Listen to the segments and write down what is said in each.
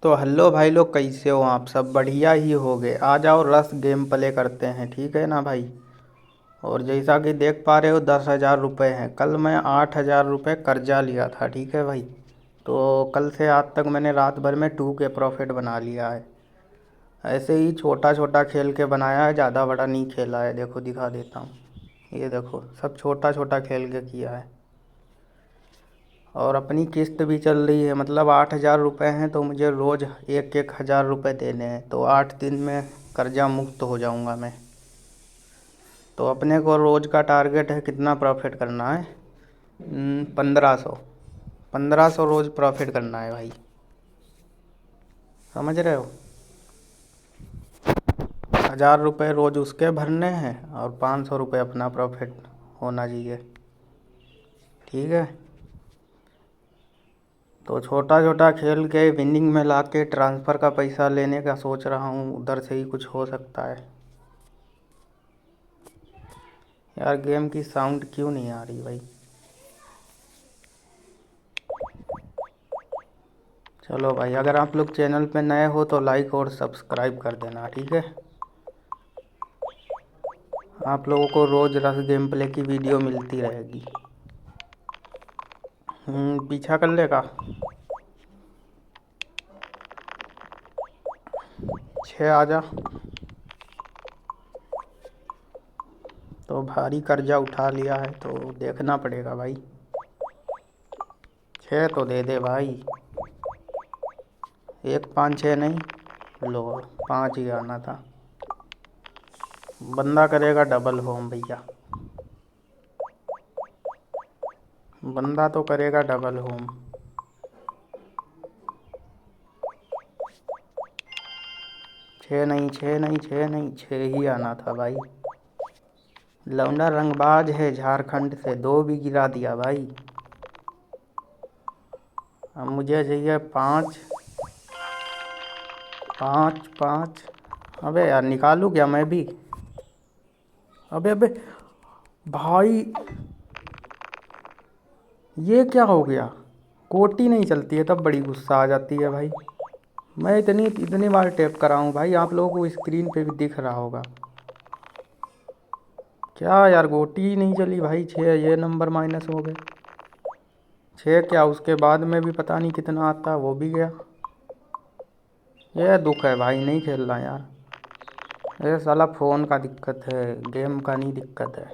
तो हेलो भाई लोग, कैसे हो आप सब? बढ़िया ही होगे। आ जाओ, रस गेम प्ले करते हैं, ठीक है ना भाई। और जैसा कि देख पा रहे हो, 10,000 रुपये हैं। कल मैं 8,000 रुपये कर्जा लिया था, ठीक है भाई। तो कल से आज तक मैंने रात भर में 2K प्रॉफिट बना लिया है। ऐसे ही छोटा छोटा खेल के बनाया है, ज़्यादा बड़ा नहीं खेला है। देखो दिखा देता हूँ, ये देखो सब छोटा छोटा खेल के किया है। और अपनी किस्त भी चल रही है, मतलब 8,000 रुपये हैं तो मुझे रोज़ 1,000 रुपये देने हैं। तो 8 दिन में कर्जा मुक्त हो जाऊंगा मैं। तो अपने को रोज़ का टारगेट है, कितना प्रॉफिट करना है? 1500। 1500 रोज़ प्रॉफिट करना है भाई, समझ रहे हो। 1,000 रुपये रोज़ उसके भरने हैं और 500 रुपये अपना प्रॉफिट होना चाहिए, ठीक है। तो छोटा छोटा खेल के विनिंग में ला के ट्रांसफ़र का पैसा लेने का सोच रहा हूँ, उधर से ही कुछ हो सकता है। यार गेम की साउंड क्यों नहीं आ रही भाई? चलो भाई, अगर आप लोग चैनल पे नए हो तो लाइक और सब्सक्राइब कर देना, ठीक है। आप लोगों को रोज़ रस गेम प्ले की वीडियो मिलती रहेगी। पीछा कर लेगा। 6 आ जा। तो भारी कर्जा उठा लिया है तो देखना पड़ेगा भाई। 6 तो दे दे भाई। 1, 5, 6 नहीं, लो 5 ही आना था। बंदा करेगा डबल होम भैया, बंदा तो करेगा डबल होम। 6 नहीं, 6 नहीं, 6 नहीं, 6 ही आना था भाई। लौंडा रंगबाज है झारखंड से, 2 भी गिरा दिया भाई। अब मुझे चाहिए 5, 5, 5। अबे यार, निकालूँ क्या मैं भी? अबे अबे भाई, ये क्या हो गया? कोटी नहीं चलती है तब बड़ी गुस्सा आ जाती है भाई। मैं इतनी इतनी बार टैप कराऊँ भाई, आप लोगों को स्क्रीन पे भी दिख रहा होगा। क्या यार, गोटी ही नहीं चली भाई। 6 ये नंबर माइनस हो गए। 6 क्या, उसके बाद में भी पता नहीं कितना आता, वो भी गया। ये दुख है भाई, नहीं खेलना यार। ये साला फ़ोन का दिक्कत है, गेम का नहीं दिक्कत है।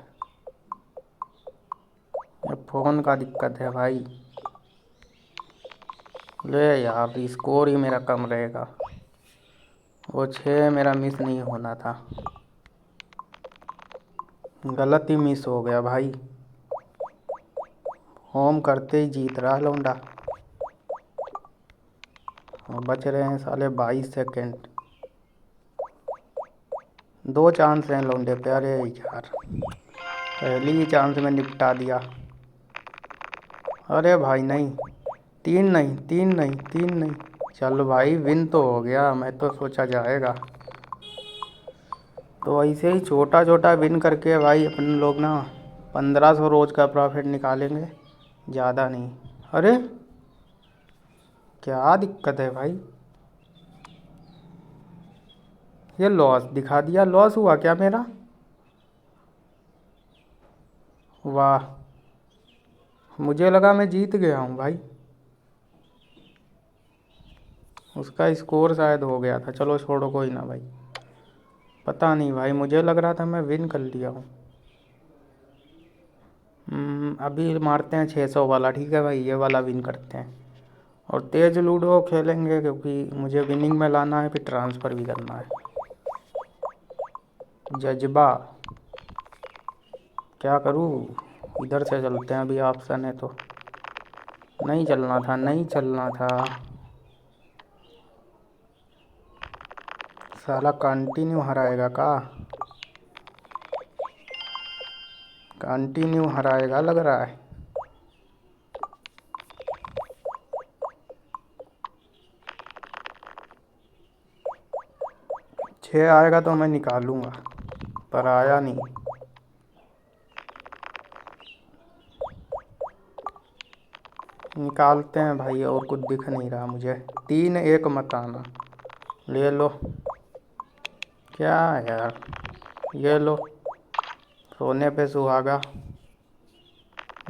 ये फ़ोन का दिक्कत है भाई। ले यार, स्कोर ही मेरा कम रहेगा। वो 6 मेरा मिस नहीं होना था, गलत ही मिस हो गया भाई। होम करते ही जीत रहा लौंडा। और बच रहे हैं साले 22 सेकेंड। 2 चांस हैं लौंडे पे। अरे यार, पहली ही चांस में निपटा दिया। अरे भाई नहीं, 3 नहीं, 3 नहीं, 3 नहीं। चल भाई, विन तो हो गया। मैं तो सोचा जाएगा। तो ऐसे ही छोटा छोटा विन करके भाई अपन लोग ना 1500 रोज़ का प्रॉफिट निकालेंगे, ज़्यादा नहीं। अरे क्या दिक्कत है भाई? ये लॉस दिखा दिया। लॉस हुआ क्या मेरा? वाह, मुझे लगा मैं जीत गया हूँ भाई। उसका स्कोर शायद हो गया था। चलो छोड़ो, कोई ना भाई। पता नहीं भाई, मुझे लग रहा था मैं विन कर लिया हूँ। अभी मारते हैं 600 वाला, ठीक है भाई। ये वाला विन करते हैं और तेज़ लूडो खेलेंगे, क्योंकि मुझे विनिंग में लाना है, फिर ट्रांसफ़र भी करना है। जज्बा क्या करूँ? इधर से चलते हैं, अभी ऑप्शन है तो। नहीं चलना था, नहीं चलना था। साला कंटिन्यू हराएगा का? कंटिन्यू हराएगा लग रहा है। 6 आएगा तो मैं निकालूंगा, पर आया नहीं। निकालते हैं भाई, और कुछ दिख नहीं रहा मुझे। 3-1 मत आना। ले लो। क्या यार, ये लो। सोने पे सुहागा।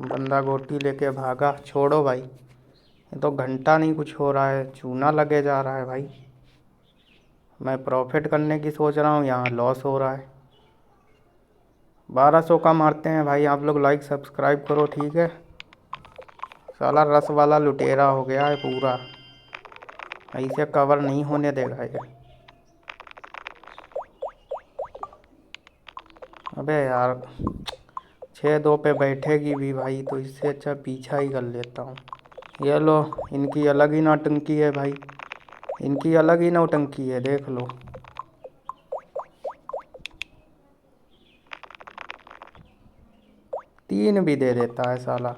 बंदा गोटी लेके भागा। छोड़ो भाई, ये तो घंटा नहीं कुछ हो रहा है, चूना लगे जा रहा है भाई। मैं प्रॉफिट करने की सोच रहा हूँ, यहाँ लॉस हो रहा है। 1200 का मारते हैं भाई। आप लोग लाइक सब्सक्राइब करो, ठीक है। साला रस वाला लुटेरा हो गया है पूरा, ऐसे कवर नहीं होने देगा ये। अबे यार, 6-2 पे बैठेगी भी भाई, तो इससे अच्छा पीछा ही कर लेता हूँ। ये लो। इनकी अलग ही नौटंकी है भाई, इनकी अलग ही नौटंकी है, देख लो। तीन भी दे देता है साला,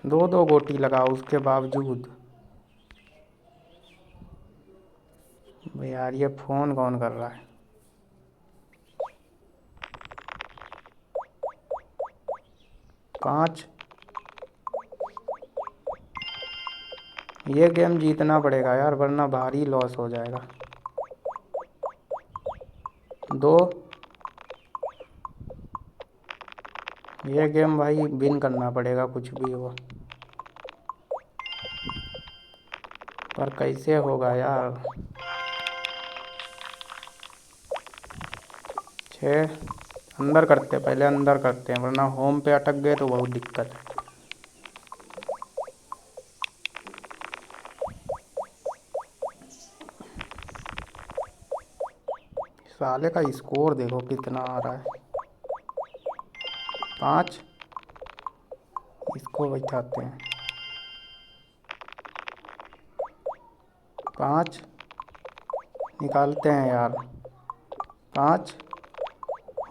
2-2 गोटी लगाओ उसके बावजूद। भाई यार, ये फ़ोन कौन कर रहा है? 5। ये गेम जीतना पड़ेगा यार, वरना भारी लॉस हो जाएगा। 2। ये गेम भाई विन करना पड़ेगा कुछ भी हो, पर कैसे होगा यार। 6। अंदर करते, पहले अंदर करते हैं, वरना होम पे अटक गए तो बहुत दिक्कत है। साले का स्कोर देखो कितना आ रहा है। 5। इसको बैठाते हैं। 5 निकालते हैं यार। 5।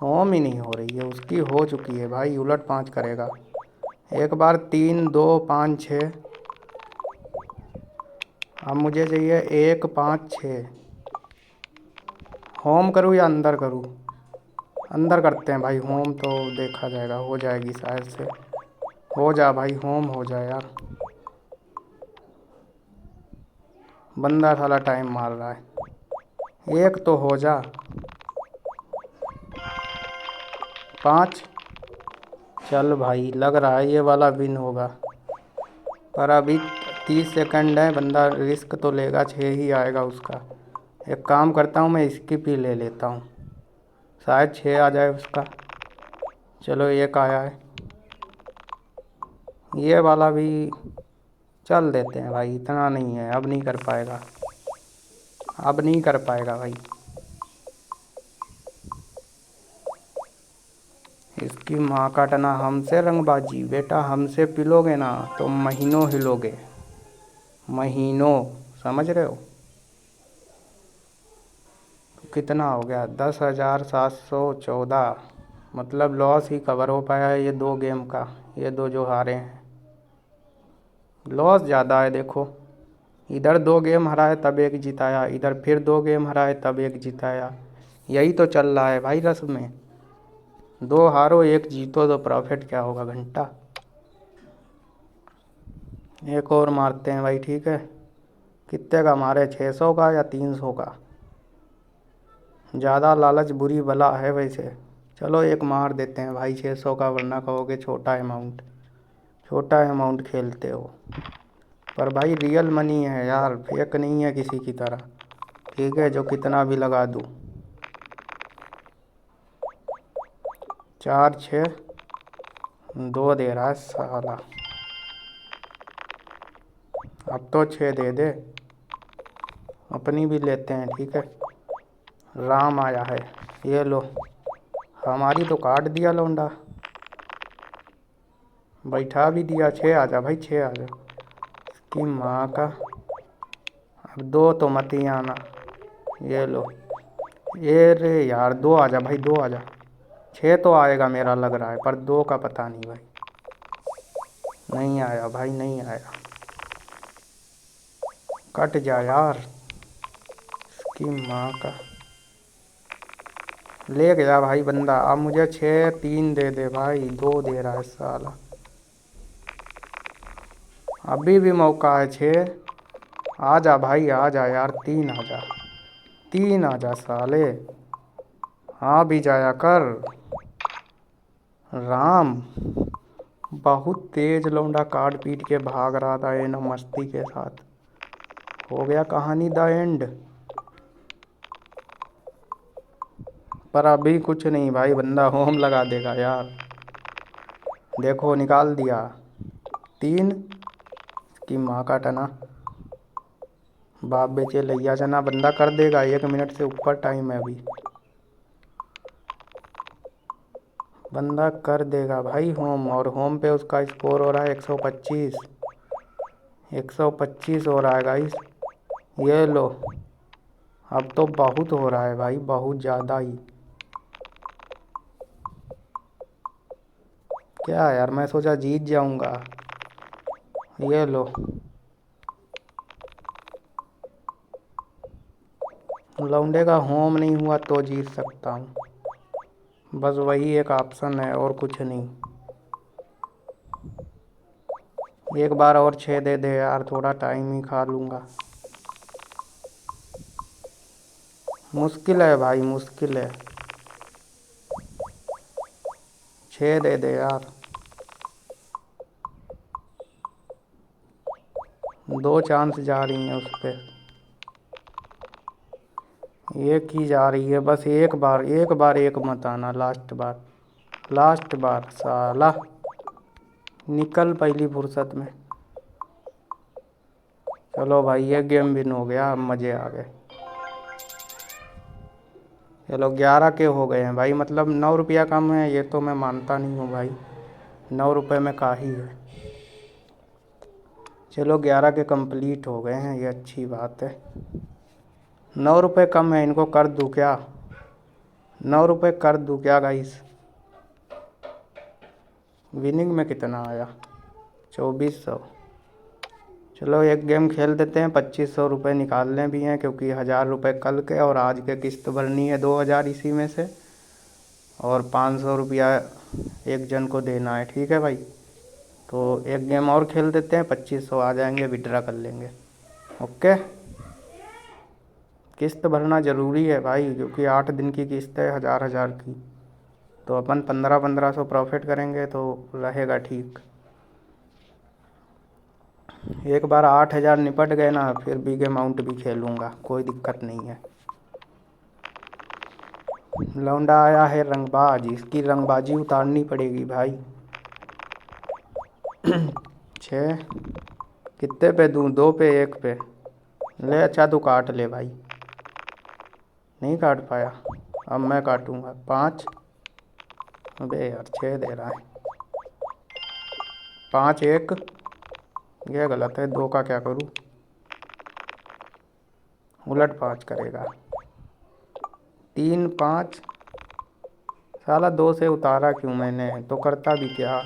होम ही नहीं हो रही है उसकी, हो चुकी है भाई, उलट 5 करेगा एक बार। 3, 2, 5, 6। अब मुझे चाहिए 1, 5, 6। होम करूँ या अंदर करूँ? अंदर करते हैं भाई, होम तो देखा जाएगा, हो जाएगी शायद से। हो जा भाई, होम हो जाए यार। बंदा साला टाइम मार रहा है, एक तो हो जा। 5। चल भाई, लग रहा है ये वाला विन होगा, पर अभी 30 सेकंड है, बंदा रिस्क तो लेगा, 6 ही आएगा उसका। एक काम करता हूँ, मैं स्किप ही ले लेता हूँ, शायद 6 आ जाए उसका। चलो, 1 आया है। ये वाला भी चल देते हैं भाई, इतना नहीं है, अब नहीं कर पाएगा, अब नहीं कर पाएगा भाई। इसकी माँ का टना, हमसे रंगबाजी बेटा, हमसे पिलोगे ना तो महीनों हिलोगे, महीनों, समझ रहे हो। कितना हो गया? 10,714। मतलब लॉस ही कवर हो पाया है ये 2 गेम का, ये 2 जो हारे हैं। लॉस ज़्यादा है देखो, इधर 2 गेम हराए तब 1 जिताया, इधर फिर 2 गेम हराए तब 1 जिताया। यही तो चल रहा है भाई रस में, 2 हारो 1 जीतो तो प्रॉफिट क्या होगा, घंटा। एक और मारते हैं भाई, ठीक है। कितने का मारे, 600 का या 300 का? ज़्यादा लालच बुरी बला है वैसे। चलो एक मार देते हैं भाई 600 का, वरना कहोगे छोटा अमाउंट, छोटा अमाउंट खेलते हो। पर भाई रियल मनी है यार, फेक नहीं है किसी की तरह, ठीक है, जो कितना भी लगा दूँ। 4, 6, 2 दे रहा है साला। अब तो 6 दे दे, अपनी भी लेते हैं, ठीक है। राम आया है, ये लो। हमारी तो काट दिया लौंडा, बैठा भी दिया। 6 आ जा भाई, 6 आ जा, इसकी माँ का। अब 2 तो मत ही आना, ये लो। ये रे यार, 2 आ जा भाई, 2 आ जा। 6 तो आएगा मेरा लग रहा है, पर 2 का पता नहीं भाई। नहीं आया भाई, नहीं आया, कट जा यार, इसकी माँ का। ले गया भाई बंदा। अब मुझे 6, 3 दे दे भाई, 2 दे रहा है साला। अभी भी मौका है। 6। आ जा भाई, आ जा यार। 3 आ जा, 3 आ जा साले। हाँ भी जाया कर। राम बहुत तेज लौंडा काट पीट के भाग रहा था ये ना मस्ती के साथ। हो गया कहानी द एंड। पर अभी कुछ नहीं भाई, बंदा होम लगा देगा यार। देखो निकाल दिया 3 की माँ का टना। बाप बेचे लैया चना। बंदा कर देगा, 1 मिनट से ऊपर टाइम है अभी। बंदा कर देगा भाई होम। और होम पे उसका स्कोर हो रहा है 125। 125 हो रहा है गाइस। ये लो, अब तो बहुत हो रहा है भाई, बहुत ज़्यादा ही। क्या यार, मैं सोचा जीत जाऊंगा। ये लो, लौंडे का होम नहीं हुआ तो जीत सकता हूँ। बस वही एक ऑप्शन है और कुछ नहीं। एक बार और 6 दे दे यार, थोड़ा टाइम ही खा लूँगा। मुश्किल है भाई, मुश्किल है। 6 दे दे यार। 2 चांस जा रही हैं उस पर। एक ही जा रही है बस। एक बार, एक बार, एक मत आना। लास्ट बार, लास्ट बार साला। निकल पहली फुर्सत में। चलो भाई, ये गेम विन हो गया। अब मज़े आ गए। चलो 11 के हो गए हैं भाई। मतलब 9 रुपया कम है, ये तो मैं मानता नहीं हूँ भाई। 9 रुपये में काहे है। चलो 11 के कंप्लीट हो गए हैं, ये अच्छी बात है। 9 रुपये कम है, इनको कर दूँ क्या? 9 रुपये कर दूँ क्या गाइस? विनिंग में कितना आया? 2400। चलो एक गेम खेल देते हैं। 2500 रुपये निकालने भी हैं, क्योंकि 1000 रुपये कल के और आज के किस्त भरनी है 2000 इसी में से। और 500 रुपया एक जन को देना है। ठीक है भाई, तो एक गेम और खेल देते हैं। 2500 आ जाएंगे, विड्रा कर लेंगे। ओके। किस्त भरना ज़रूरी है भाई, क्योंकि 8 दिन की किस्त है 1000 की। तो अपन 1500 प्रॉफिट करेंगे तो रहेगा ठीक। एक बार 8000 निपट गए ना, फिर बिग अमाउंट भी खेलूँगा, कोई दिक्कत नहीं है। लौंडा आया है रंगबाज, इसकी रंगबाजी उतारनी पड़ेगी भाई। 6। कितने पे दूँ? 2 पे, 1 पे? ले अच्छा, तू काट ले भाई। नहीं काट पाया, अब मैं काटूँगा। 5। अबे यार 6 दे रहा है। 5 1। यह गलत है, 2 का क्या करूँ? उलट 5 करेगा। 3 5। साला 2 से उतारा क्यों मैंने? तो करता भी क्या,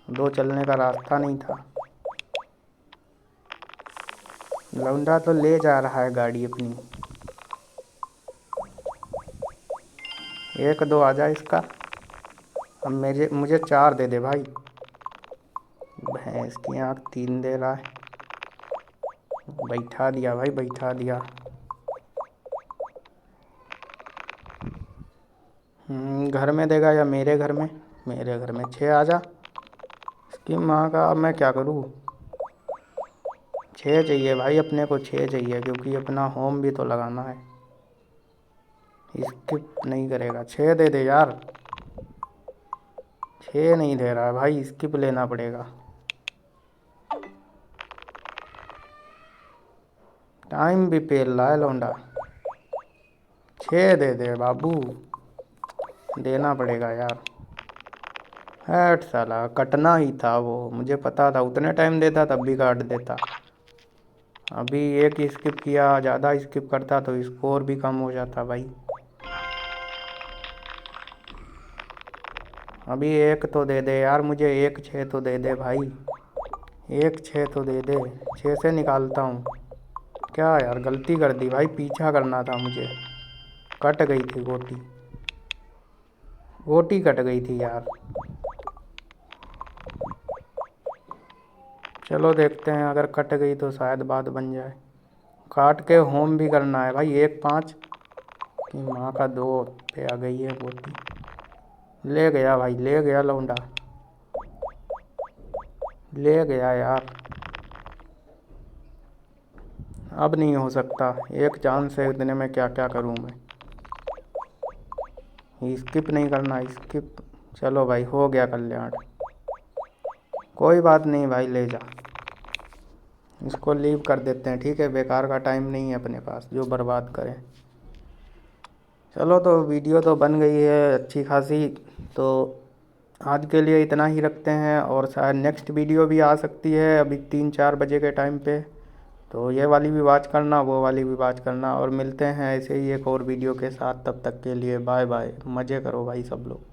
2 चलने का रास्ता नहीं था। लौंडा तो ले जा रहा है गाड़ी अपनी। 1 2 आ जा इसका। अब मुझे 4 दे दे भाई। भैंस की आँख 3 दे रहा है। बैठा दिया भाई, बैठा दिया। घर में देगा या मेरे घर में? मेरे घर में। 6 आ जा। इसकी माँ का, अब मैं क्या करूँ? 6 चाहिए भाई अपने को, 6 चाहिए, क्योंकि अपना होम भी तो लगाना है। स्किप नहीं करेगा। 6 दे दे यार। 6 नहीं दे रहा है भाई, स्किप लेना पड़ेगा। टाइम भी पेल रहा है लौंडा। 6 दे दे बाबू, देना पड़ेगा यार। हट साला, कटना ही था वो, मुझे पता था। उतने टाइम देता तब भी काट देता। अभी एक स्किप किया, ज़्यादा स्किप करता तो स्कोर भी कम हो जाता भाई। अभी 1 तो दे दे यार मुझे। 1 6 तो दे दे भाई। 1 6 तो दे दे। 6 से निकालता हूँ। क्या यार, गलती कर दी भाई, पीछा करना था मुझे। कट गई थी गोटी, गोटी कट गई थी यार। चलो देखते हैं, अगर कट गई तो शायद बात बन जाए। काट के होम भी करना है भाई। 1-5 की माँ का 2 पे आ गई है गोटी। ले गया भाई, ले गया लौंडा, ले गया यार। अब नहीं हो सकता, एक चांस से इतने में क्या क्या करूं मैं। स्किप नहीं करना, स्किप। चलो भाई, हो गया कल्याण। कोई बात नहीं भाई, ले जा, इसको लीव कर देते हैं, ठीक है। बेकार का टाइम नहीं है अपने पास जो बर्बाद करें। चलो, तो वीडियो तो बन गई है अच्छी खासी। तो आज के लिए इतना ही रखते हैं, और शायद नेक्स्ट वीडियो भी आ सकती है अभी 3-4 बजे के टाइम पे। तो ये वाली भी वॉच करना, वो वाली भी वॉच करना, और मिलते हैं ऐसे ही एक और वीडियो के साथ। तब तक के लिए बाय बाय, मज़े करो भाई सब लोग।